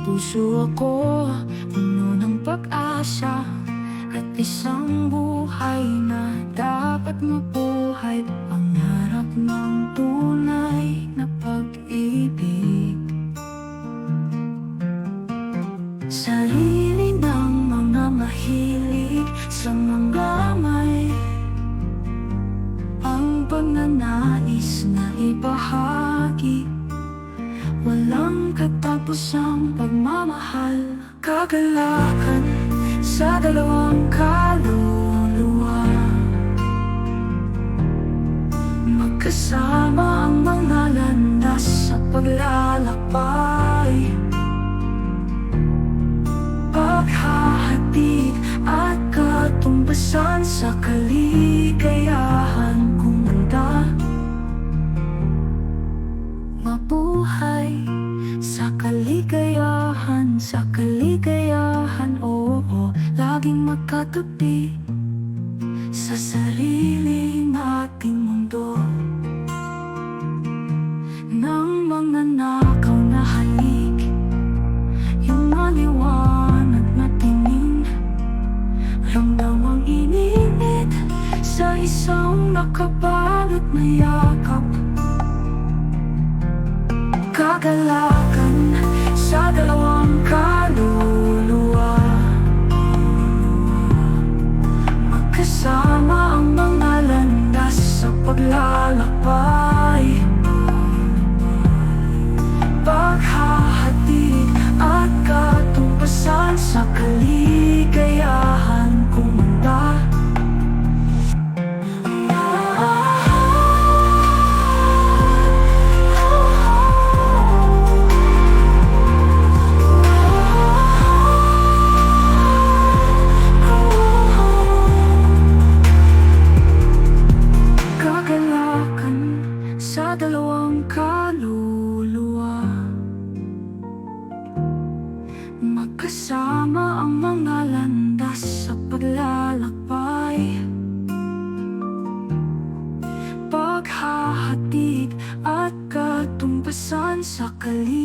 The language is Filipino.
puso ako, puno ng pag-asa at isang buhay na dapat mabuhay. Pangarap ng tunay na pag-ibig, sarili ng mga mahilig sa mga may ang pagnanais na ibahagi. Walang katapusang pagmamahal, kagalakan sa dalawang kaluluwa. Magkasama ang mga landas sa paglalakbay, paghahatid at katumbasan sa kaligayahan. Kumanda, mabuhay sa kaligayahan, sa kaligayahan, oo, laging magkatabi sa sarili nating mundo ng mga nakaw na halik, yung maliwanag na tingin, ramdamang ininit sa isang nakabalot na yakap. Kagalakan sa dalawang kaluluwa, magkasama ang mga landas sa paglalakbay, paghahatid at katumbasan sa kaligayahan. Kumanda, sa dalawang kaluluwa, magkasama ang mga landas sa paglalakbay, paghahatid at katumbasan sa kaligayahan.